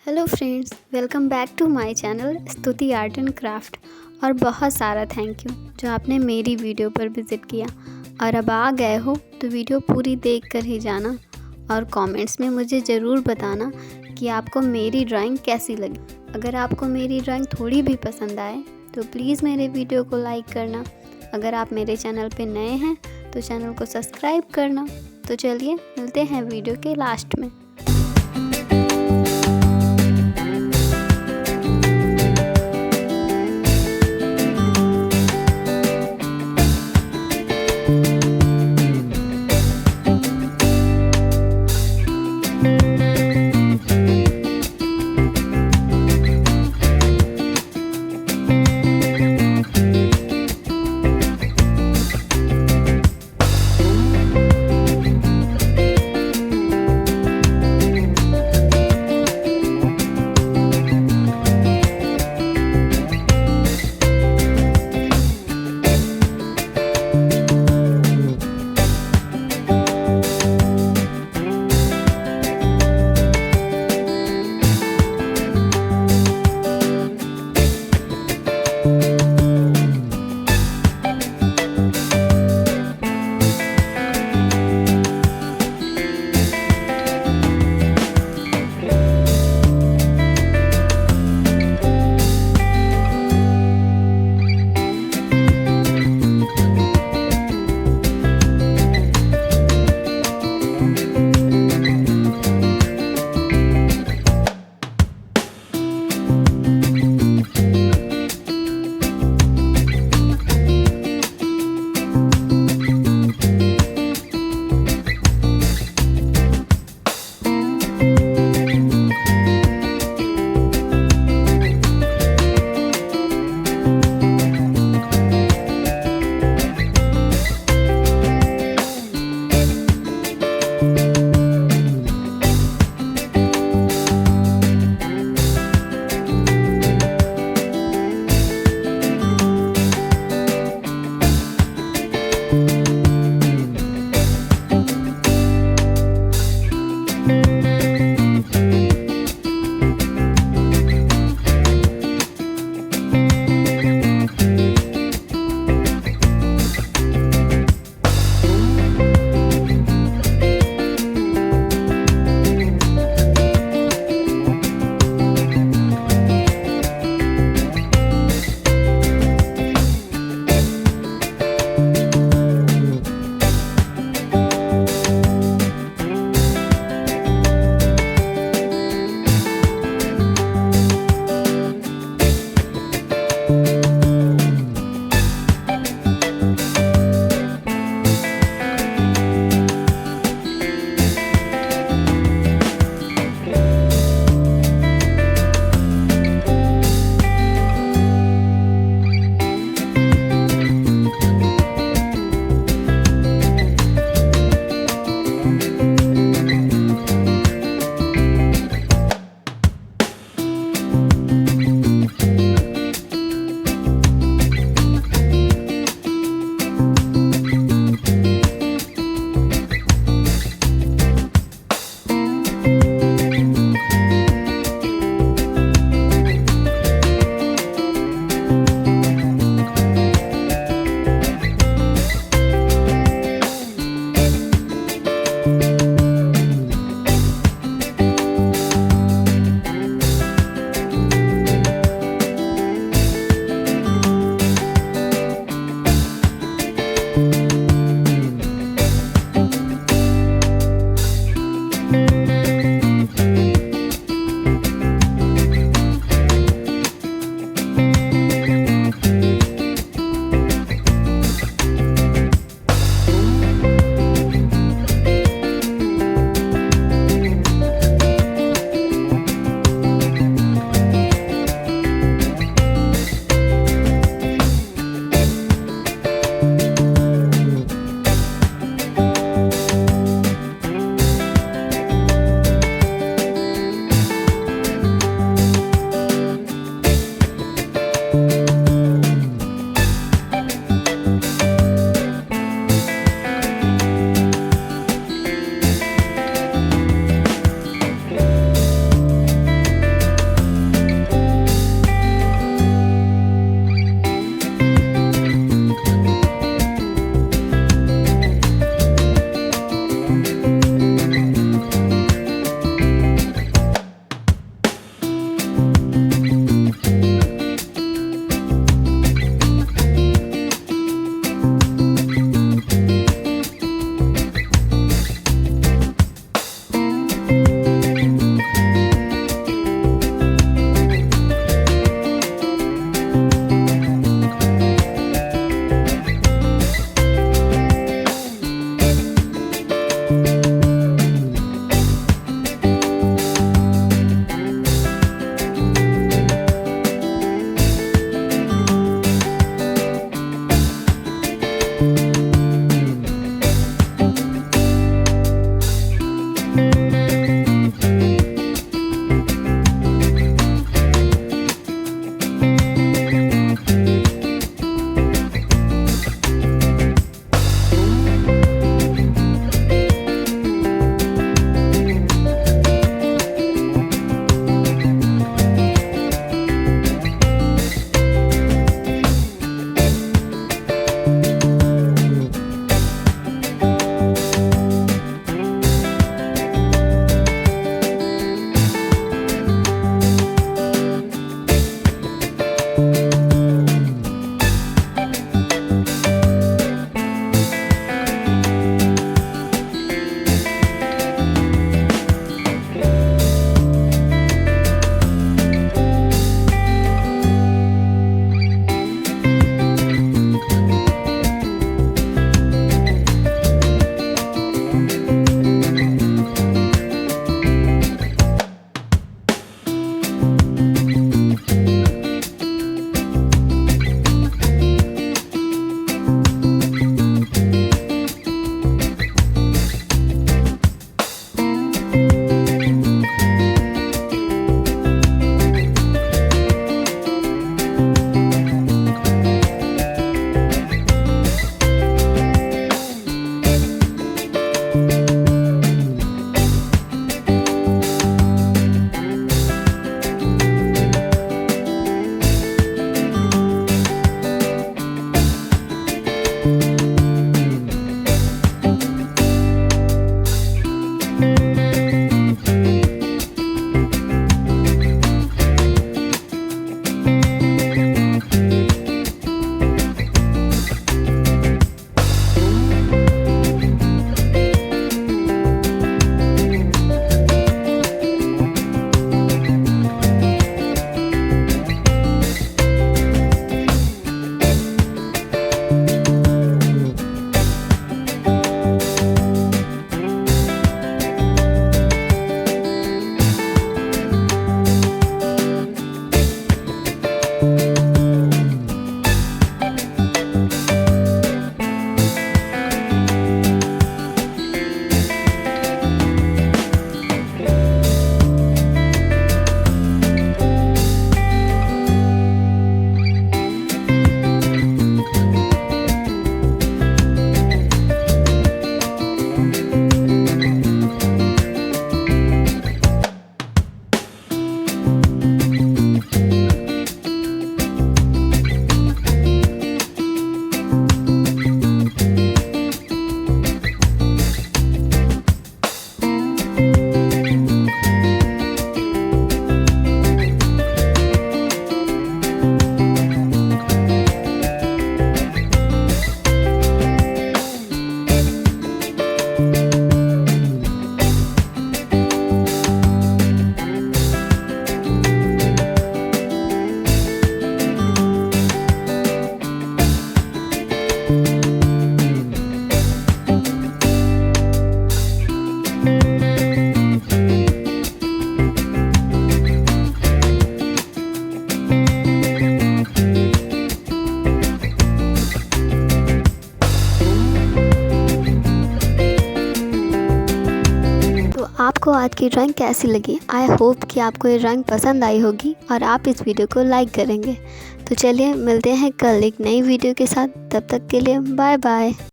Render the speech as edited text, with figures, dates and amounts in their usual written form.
Hello friends, welcome back to my channel Stuti art and craft. और बहुत सारा thank you जो आपने मेरी वीडियो पर विज़िट किया। और अब आ गए हो तो वीडियो पूरी देख कर ही जाना और कमेंट्स में मुझे ज़रूर बताना कि आपको मेरी ड्राइंग कैसी लगी। अगर आपको मेरी ड्राइंग थोड़ी भी पसंद आए तो प्लीज़ मेरे वीडियो को लाइक करना। अगर आप मेरे चैनल पर नए हैं तो चैनल को सब्सक्राइब करना। तो चलिए मिलते हैं वीडियो के लास्ट में। आपको आज की ड्राइंग कैसी लगी? आई होप कि आपको ये ड्राइंग पसंद आई होगी और आप इस वीडियो को लाइक करेंगे। तो चलिए मिलते हैं कल एक नई वीडियो के साथ, तब तक के लिए बाय बाय।